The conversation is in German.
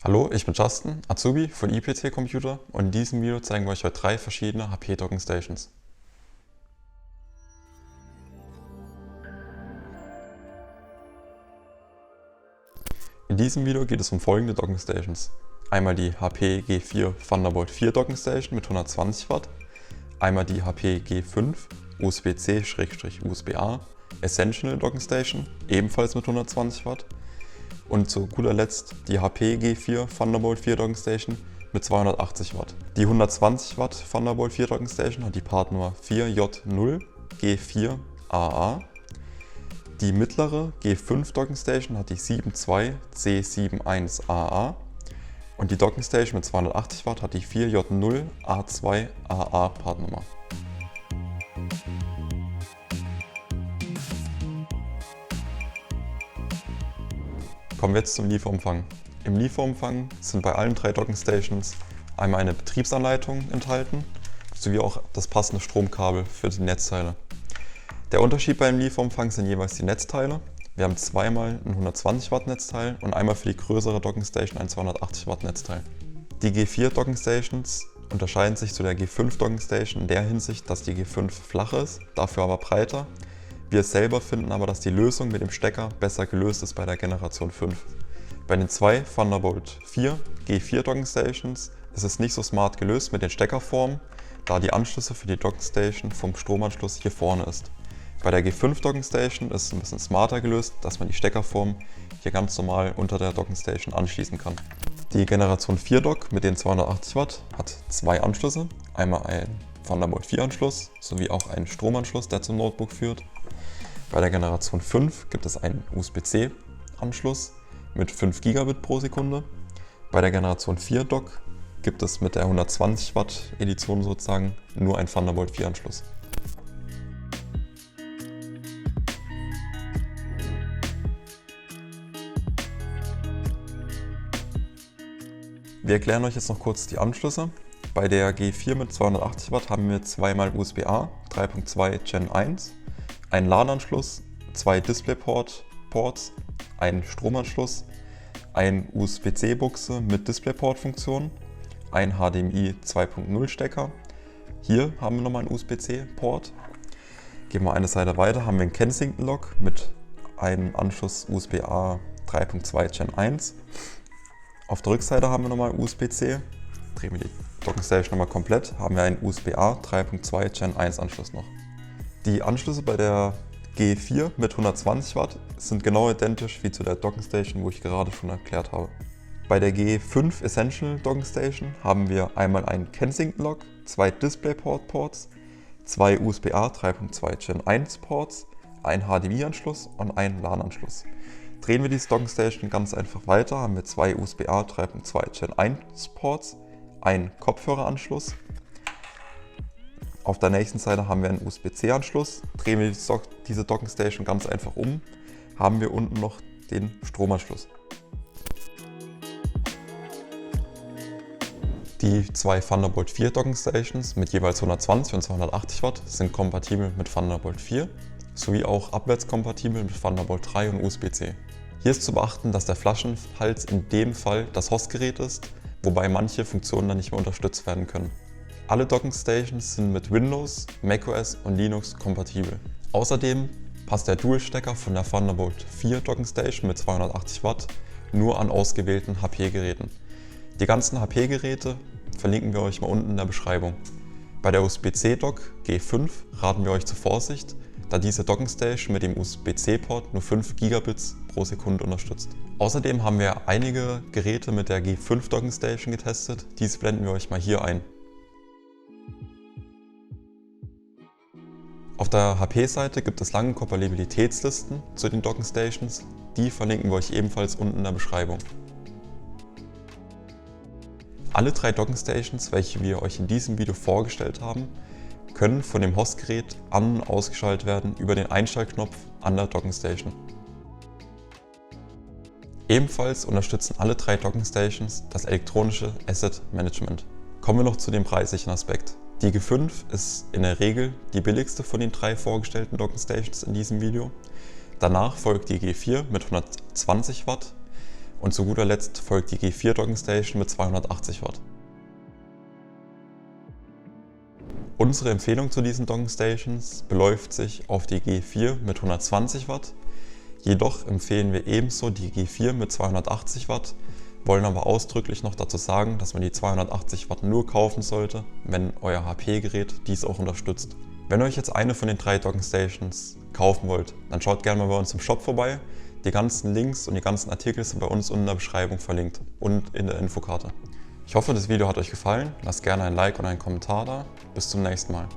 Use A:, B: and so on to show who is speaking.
A: Hallo, ich bin Justin, Azubi von IPT Computer und in diesem Video zeigen wir euch heute 3 verschiedene HP Docking Stations. In diesem Video geht es um folgende Docking Stations. Einmal die HP G4 Thunderbolt 4 Docking Station mit 120 Watt, einmal die HP G5 USB-C/USB-A Essential Docking Station, ebenfalls mit 120 Watt. Und zu guter Letzt die HP G4 Thunderbolt 4 Docking Station mit 280 Watt. Die 120 Watt Thunderbolt 4 Docking Station hat die Partnummer 4J0G4AA. Die mittlere G5 Docking Station hat die 72C71AA. Und die Docking Station mit 280 Watt hat die 4J0A2AA Partnummer. Kommen wir jetzt zum Lieferumfang. Im Lieferumfang sind bei allen 3 Docking Stations einmal eine Betriebsanleitung enthalten, sowie auch das passende Stromkabel für die Netzteile. Der Unterschied beim Lieferumfang sind jeweils die Netzteile. Wir haben zweimal ein 120 Watt Netzteil und einmal für die größere Docking Station ein 280 Watt Netzteil. Die G4 Docking Stations unterscheiden sich zu der G5 Docking Station in der Hinsicht, dass die G5 flach ist, dafür aber breiter. Wir selber finden aber, dass die Lösung mit dem Stecker besser gelöst ist bei der Generation 5. Bei den 2 Thunderbolt 4 G4 Docking Stations ist es nicht so smart gelöst mit den Steckerformen, da die Anschlüsse für die Docking Station vom Stromanschluss hier vorne ist. Bei der G5 Docking Station ist es ein bisschen smarter gelöst, dass man die Steckerform hier ganz normal unter der Docking Station anschließen kann. Die Generation 4 Dock mit den 280 Watt hat 2 Anschlüsse, einmal einen Thunderbolt 4 Anschluss sowie auch einen Stromanschluss, der zum Notebook führt. Bei der Generation 5 gibt es einen USB-C Anschluss mit 5 Gigabit pro Sekunde. Bei der Generation 4 Dock gibt es mit der 120 Watt Edition sozusagen nur einen Thunderbolt 4 Anschluss. Wir erklären euch jetzt noch kurz die Anschlüsse. Bei der G4 mit 280 Watt haben wir zweimal USB-A 3.2 Gen 1, einen LAN-Anschluss, 2 DisplayPort-Ports, einen Stromanschluss, ein USB-C-Buchse mit DisplayPort-Funktion, ein HDMI 2.0 Stecker. Hier haben wir nochmal einen USB-C-Port. Gehen wir eine Seite weiter, haben wir einen Kensington-Lock mit einem Anschluss USB-A 3.2 Gen 1. Auf der Rückseite haben wir nochmal USB-C. Drehen wir die Docking Station nochmal komplett, haben wir einen USB-A 3.2 Gen 1 Anschluss noch. Die Anschlüsse bei der G4 mit 120 Watt sind genau identisch wie zu der Docking Station, wo ich gerade schon erklärt habe. Bei der G5 Essential Docking Station haben wir einmal einen Kensington Lock, 2 DisplayPort Ports, 2 USB-A 3.2 Gen 1 Ports, einen HDMI-Anschluss und einen LAN-Anschluss. Drehen wir die Docking Station ganz einfach weiter, haben wir 2 USB-A 3.2 Gen 1 Ports, einen Kopfhöreranschluss. Auf der nächsten Seite haben wir einen USB-C-Anschluss. Drehen wir diese Docking Station ganz einfach um, haben wir unten noch den Stromanschluss. Die 2 Thunderbolt 4 Docking Stations mit jeweils 120 und 280 Watt sind kompatibel mit Thunderbolt 4 sowie auch abwärtskompatibel mit Thunderbolt 3 und USB-C. Hier ist zu beachten, dass der Flaschenhals in dem Fall das Hostgerät ist, wobei manche Funktionen dann nicht mehr unterstützt werden können. Alle Docking Stations sind mit Windows, macOS und Linux kompatibel. Außerdem passt der Dual-Stecker von der Thunderbolt 4 Docking Station mit 280 Watt nur an ausgewählten HP-Geräten. Die ganzen HP-Geräte verlinken wir euch mal unten in der Beschreibung. Bei der USB-C-Dock G5 raten wir euch zur Vorsicht, da diese Docking Station mit dem USB-C-Port nur 5 Gigabits pro Sekunde unterstützt. Außerdem haben wir einige Geräte mit der G5 Docking Station getestet, diese blenden wir euch mal hier ein. Auf der HP-Seite gibt es lange Kompatibilitätslisten zu den Docking Stations, die verlinken wir euch ebenfalls unten in der Beschreibung. Alle 3 Docking Stations, welche wir euch in diesem Video vorgestellt haben, können von dem Hostgerät an- und ausgeschaltet werden über den Einschaltknopf an der Docking Station. Ebenfalls unterstützen alle 3 Docking Stations das elektronische Asset Management. Kommen wir noch zu dem preislichen Aspekt. Die G5 ist in der Regel die billigste von den 3 vorgestellten Docking Stations in diesem Video. Danach folgt die G4 mit 120 Watt Und zu guter Letzt folgt die G4 Docking Station mit 280 Watt. Unsere Empfehlung zu diesen Docking Stations beläuft sich auf die G4 mit 120 Watt. Jedoch empfehlen wir ebenso die G4 mit 280 Watt, wollen aber ausdrücklich noch dazu sagen, dass man die 280 Watt nur kaufen sollte, wenn euer HP-Gerät dies auch unterstützt. Wenn ihr euch jetzt eine von den 3 Docking Stations kaufen wollt, dann schaut gerne mal bei uns im Shop vorbei. Die ganzen Links und die ganzen Artikel sind bei uns unten in der Beschreibung verlinkt und in der Infokarte. Ich hoffe, das Video hat euch gefallen. Lasst gerne ein Like und einen Kommentar da. Bis zum nächsten Mal.